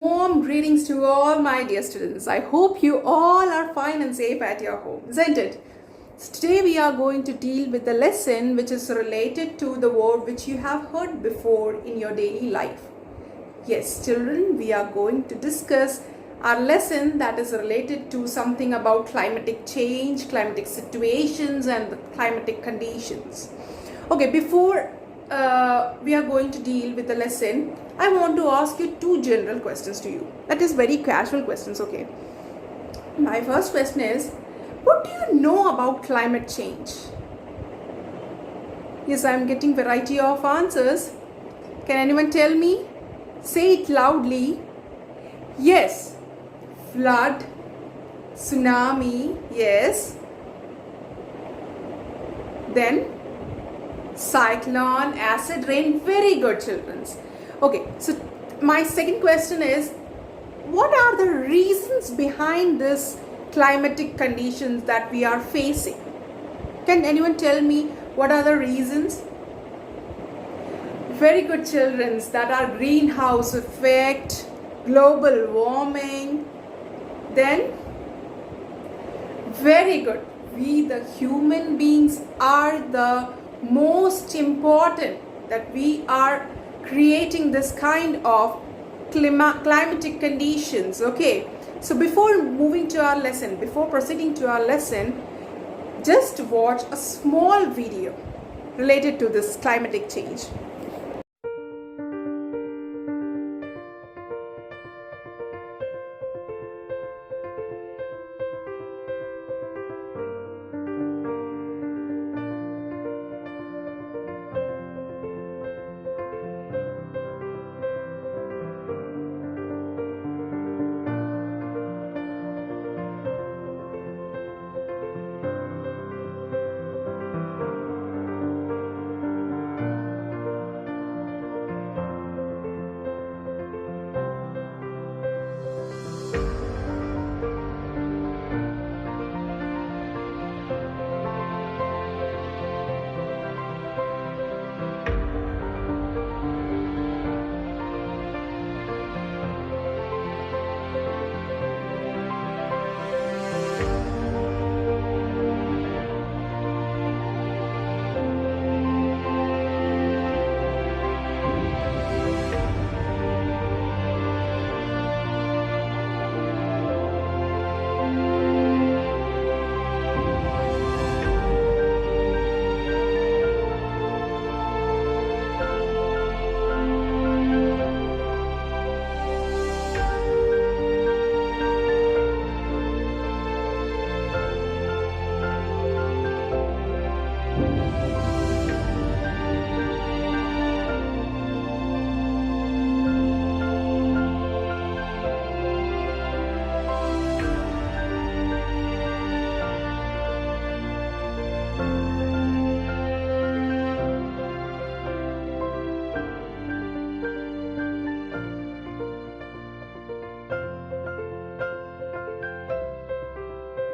Warm greetings to all my dear students. I hope you all are fine and safe at your home, isn't it? So today we are going to deal with a lesson which is related to the word which you have heard before in your daily life. Yes, children, we are going to discuss our lesson that is related to something about climatic change, climatic situations and the climatic conditions. Okay, before we are going to deal with the lesson, I want to ask you two general questions to you. That is very casual questions, okay? My first question is, what do you know about climate change? Yes, I am getting variety of answers. Can anyone tell me? Say it loudly. Yes, flood, tsunami, yes. Then cyclone, acid rain. Very good, children. Okay, so my second question is, what are the reasons behind this climatic conditions that we are facing? Can anyone tell me what are the reasons? Very good, children. That are greenhouse effect, global warming. Then very good, we the human beings are the most important, that we are creating this kind of climatic conditions. Okay, so before moving to our lesson, before proceeding to our lesson, just watch a small video related to this climatic change.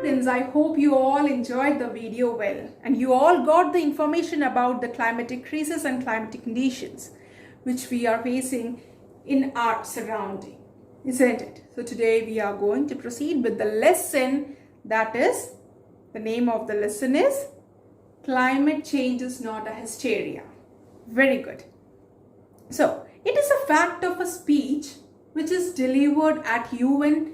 Friends, I hope you all enjoyed the video well and you all got the information about the climatic crisis and climatic conditions which we are facing in our surrounding, isn't it? So today we are going to proceed with the lesson, that is, the name of the lesson is Climate Change is Not a Hysteria. Very good. So it is a fact of a speech which is delivered at UN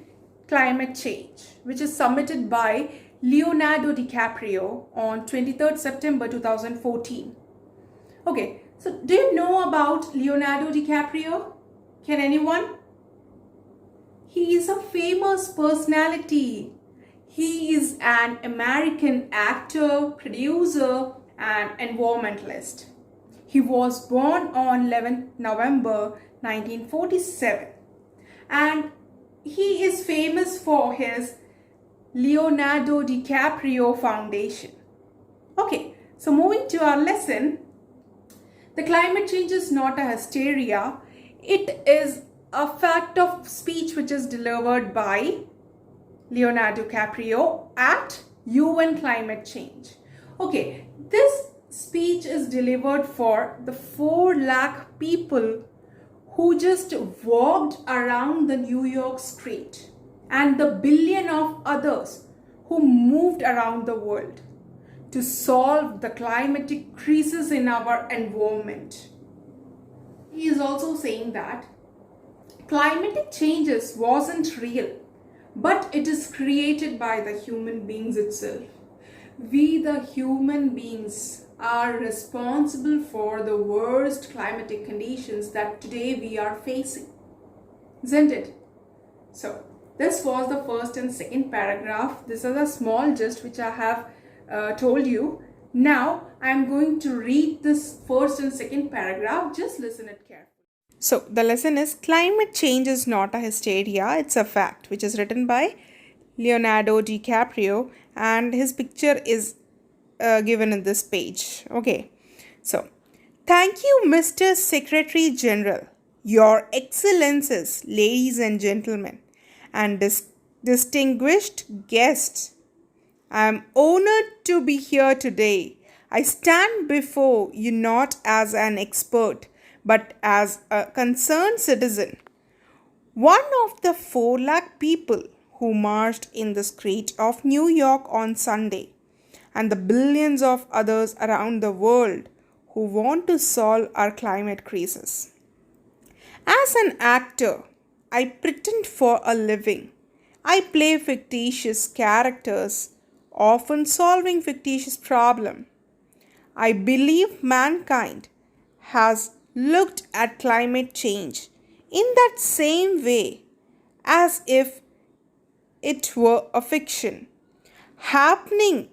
Climate Change, which is submitted by Leonardo DiCaprio on 23rd September 2014. Okay, so do you know about Leonardo DiCaprio? Can anyone? He is a famous personality. He is an American actor, producer, and environmentalist. He was born on 11th November 1947 and he is famous for his Leonardo DiCaprio Foundation. Okay, so moving to our lesson, the climate change is not a hysteria. It is a fact of speech which is delivered by Leonardo DiCaprio at UN Climate Change. Okay, this speech is delivered for the 4 lakh people who just walked around the New York street, and the billion of others who moved around the world to solve the climatic crisis in our environment. He is also saying that climatic changes wasn't real, but it is created by the human beings itself. We, the human beings, are responsible for the worst climatic conditions that today we are facing, isn't it? So this was the first and second paragraph. This is a small gist which I have told you. Now I am going to read this first and second paragraph. Just listen it carefully. So the lesson is climate change is not a hysteria, it's a fact, which is written by Leonardo DiCaprio, and his picture is given in this page. Okay, so thank you, Mr. Secretary General, Your Excellencies, ladies and gentlemen, and distinguished guests. I am honored to be here today. I stand before you not as an expert, but as a concerned citizen. One of the 4 lakh people who marched in the street of New York on Sunday, and the billions of others around the world who want to solve our climate crisis. As an actor, I pretend for a living. I play fictitious characters, often solving fictitious problems. I believe mankind has looked at climate change in that same way as if it were a fiction happening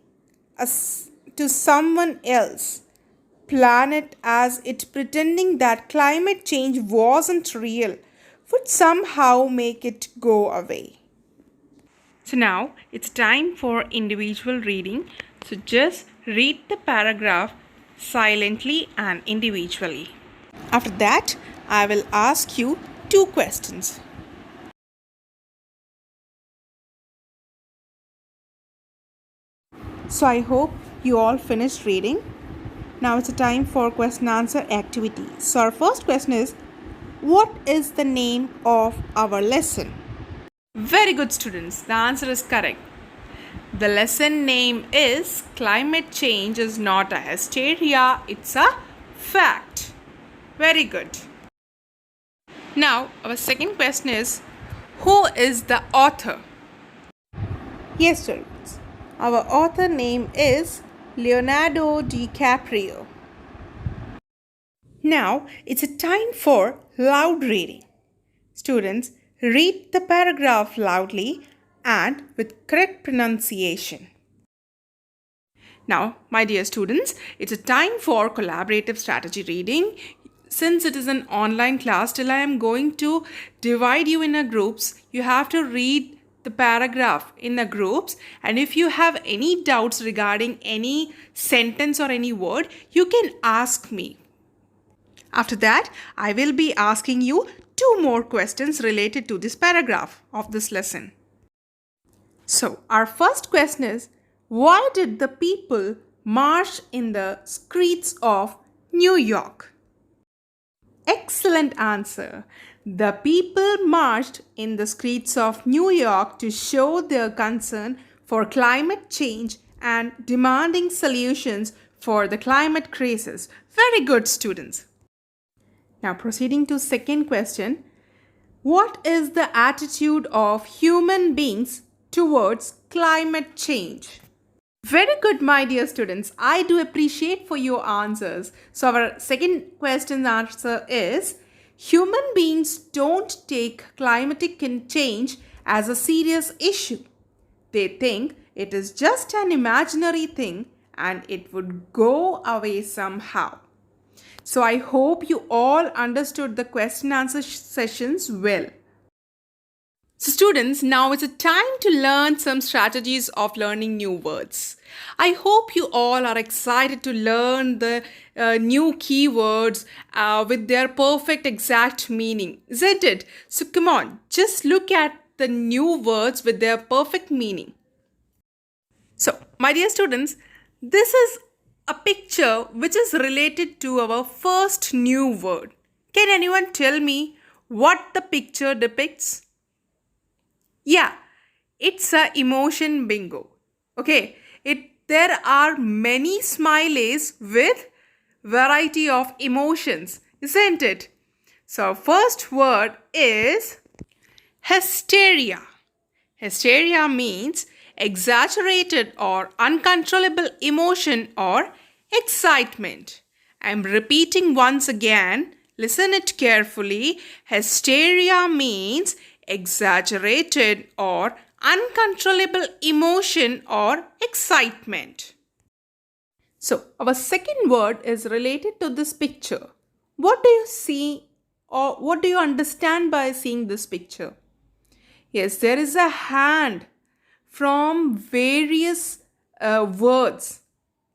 to someone else planet, as it pretending that climate change wasn't real would somehow make it go away. So now it's time for individual reading. So just read the paragraph silently and individually. After that, I will ask you 2 questions. So I hope you all finished reading. Now it's a time for question answer activity. So our first question is, what is the name of our lesson? Very good, students. The answer is correct. The lesson name is Climate Change is not a hysteria, it's a fact. Very good. Now, our second question is, who is the author? Yes, students. Our author name is Leonardo DiCaprio. Now, it's a time for loud reading. Students, read the paragraph loudly and with correct pronunciation. Now, my dear students, it's a time for collaborative strategy reading. Since it is an online class, till I am going to divide you in a groups, you have to read the paragraph in the groups, and if you have any doubts regarding any sentence or any word, you can ask me. After that, I will be asking you 2 more questions related to this paragraph of this lesson. So, our first question is, why did the people march in the streets of New York? Excellent answer. The people marched in the streets of New York to show their concern for climate change and demanding solutions for the climate crisis. Very good, students. Now proceeding to second question. What is the attitude of human beings towards climate change? Very good, my dear students. I do appreciate for your answers. So our second question's answer is, human beings don't take climatic change as a serious issue. They think it is just an imaginary thing and it would go away somehow. So I hope you all understood the question answer sessions well. So students, now it's a time to learn some strategies of learning new words. I hope you all are excited to learn the new keywords with their perfect exact meaning, isn't it? So come on, just look at the new words with their perfect meaning. So my dear students, this is a picture which is related to our first new word. Can anyone tell me what the picture depicts? Yeah, it's a emotion bingo. Okay, there are many smileys with variety of emotions, isn't it? So first word is hysteria. Hysteria means exaggerated or uncontrollable emotion or excitement. I am repeating once again. Listen it carefully. Hysteria means exaggerated or uncontrollable emotion or excitement. So, our second word is related to this picture. What do you see or what do you understand by seeing this picture? Yes, there is a hand from various words,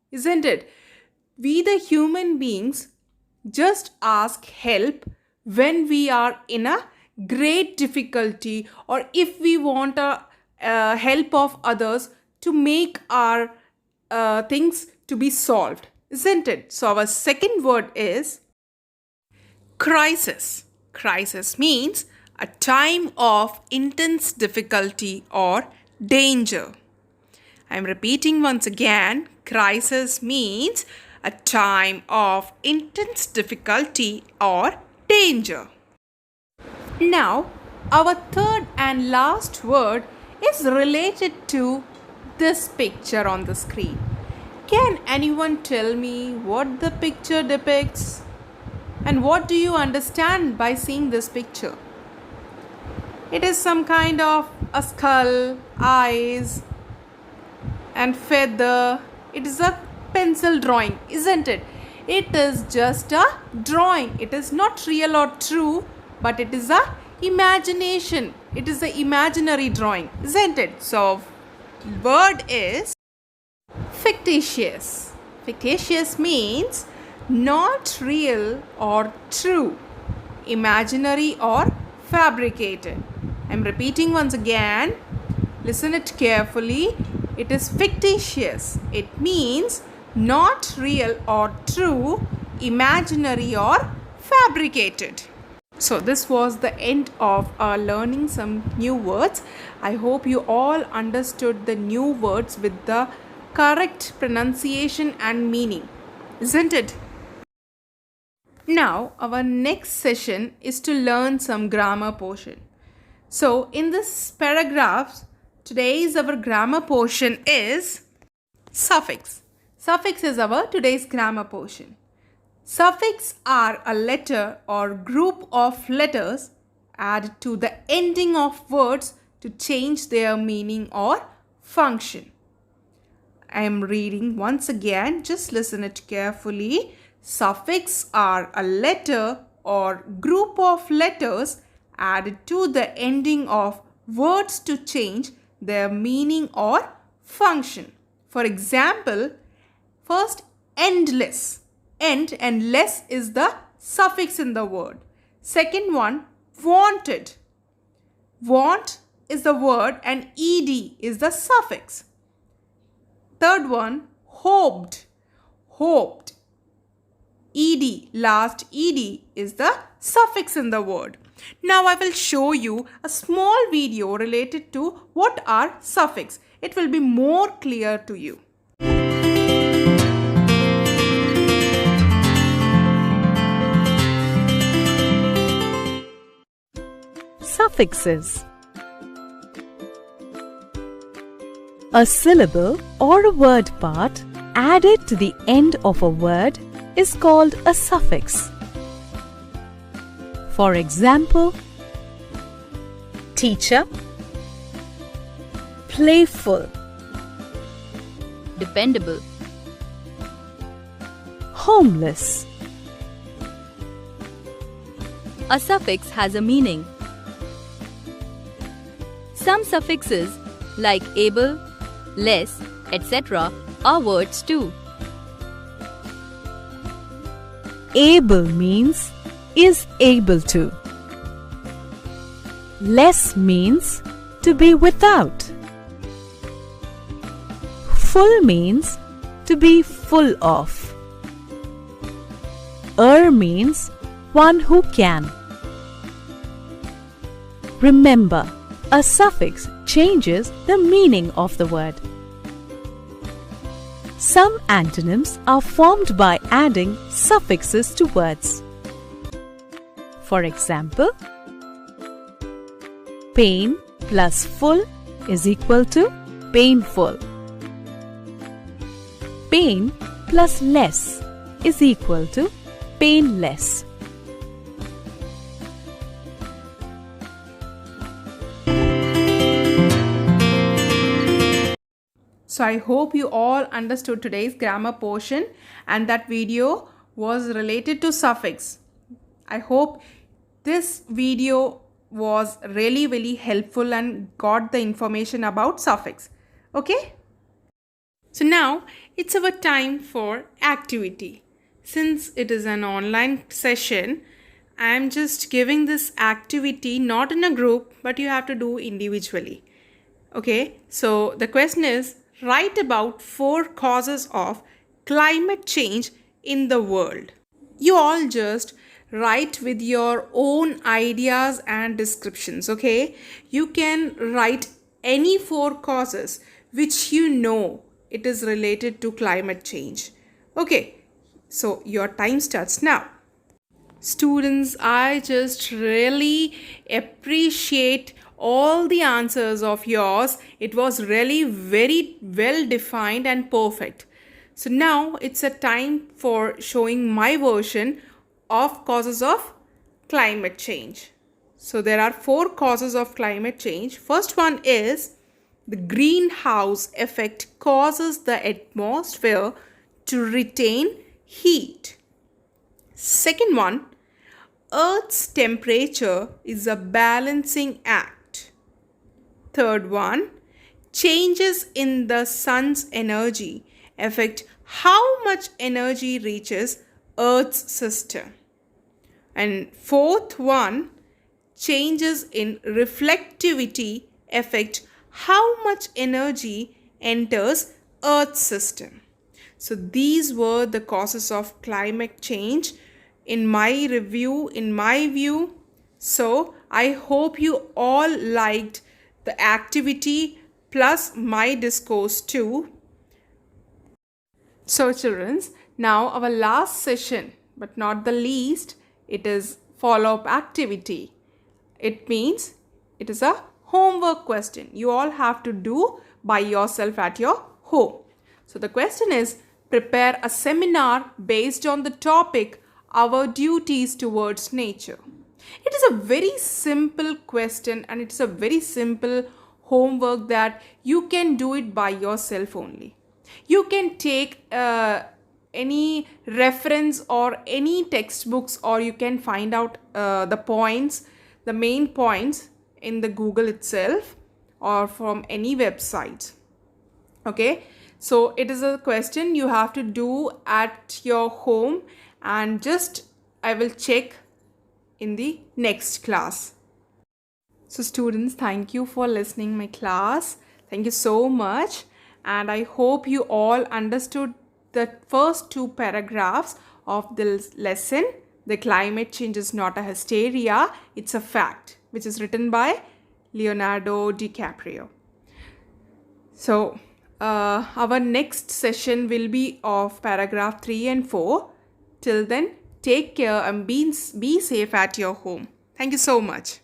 isn't it? We the human beings just ask help when we are in a great difficulty or if we want a help of others to make our things to be solved, isn't it? So our second word is crisis. Crisis means a time of intense difficulty or danger. I am repeating once again. Crisis means a time of intense difficulty or danger. Now, our third and last word is related to this picture on the screen. Can anyone tell me what the picture depicts? And what do you understand by seeing this picture? It is some kind of a skull, eyes, and feather. It is a pencil drawing, isn't it? It is just a drawing. It is not real or true, but it is a imagination. It is an imaginary drawing, isn't it? So, word is fictitious. Fictitious means not real or true, imaginary or fabricated. I am repeating once again. Listen it carefully. It is fictitious. It means not real or true, imaginary or fabricated. So this was the end of our learning some new words. I hope you all understood the new words with the correct pronunciation and meaning, isn't it? Now our next session is to learn some grammar portion. So in this paragraph, today's our grammar portion is suffix. Suffix is our today's grammar portion. Suffix are a letter or group of letters added to the ending of words to change their meaning or function. I am reading once again. Just listen it carefully. Suffix are a letter or group of letters added to the ending of words to change their meaning or function. For example, first endless. End and less is the suffix in the word. Second one, wanted. Want is the word and ed is the suffix. Third one, hoped. Hoped. Ed, last ed is the suffix in the word. Now I will show you a small video related to what are suffix. It will be more clear to you. Suffixes. A syllable or a word part added to the end of a word is called a suffix. For example, teacher, playful, dependable, homeless. A suffix has a meaning. Some suffixes like able, less, etc. are words too. Able means is able to. Less means to be without. Full means to be full of. Means one who can. Remember, a suffix changes the meaning of the word. Some antonyms are formed by adding suffixes to words. For example, pain plus full is equal to painful. Pain plus less is equal to painless. So I hope you all understood today's grammar portion and that video was related to suffix. I hope this video was really helpful and got the information about suffix. Okay? So now it's our time for activity. Since it is an online session, I am just giving this activity not in a group, but you have to do individually. Okay? So the question is, write about 4 causes of climate change in the world. You all just write with your own ideas and descriptions, okay? You can write any 4 causes which you know it is related to climate change. Okay, so your time starts now. Students, I just really appreciate all the answers of yours. It was really very well defined and perfect. So now it's a time for showing my version of causes of climate change. So there are 4 causes of climate change. First one is the greenhouse effect causes the atmosphere to retain heat. Second one, Earth's temperature is a balancing act. Third one, changes in the sun's energy affect how much energy reaches Earth's system. And fourth one, changes in reflectivity affect how much energy enters Earth's system. So these were the causes of climate change in my review, in my view. So I hope you all liked the activity plus my discourse too. So children, now our last session, but not the least, it is follow-up activity. It means it is a homework question. You all have to do by yourself at your home. So the question is, prepare a seminar based on the topic our duties towards nature. It is a very simple question and it's a very simple homework that you can do it by yourself only. You can take any reference or any textbooks, or you can find out the points, the main points in the Google itself or from any website. Okay, so it is a question you have to do at your home, and just I will check in the next class. So students, thank you for listening my class. Thank you so much, and I hope you all understood the first 2 paragraphs of this lesson. The climate change is not a hysteria, it's a fact, which is written by Leonardo DiCaprio. So our next session will be of paragraph 3 and 4. Till then, take care and be safe at your home. Thank you so much.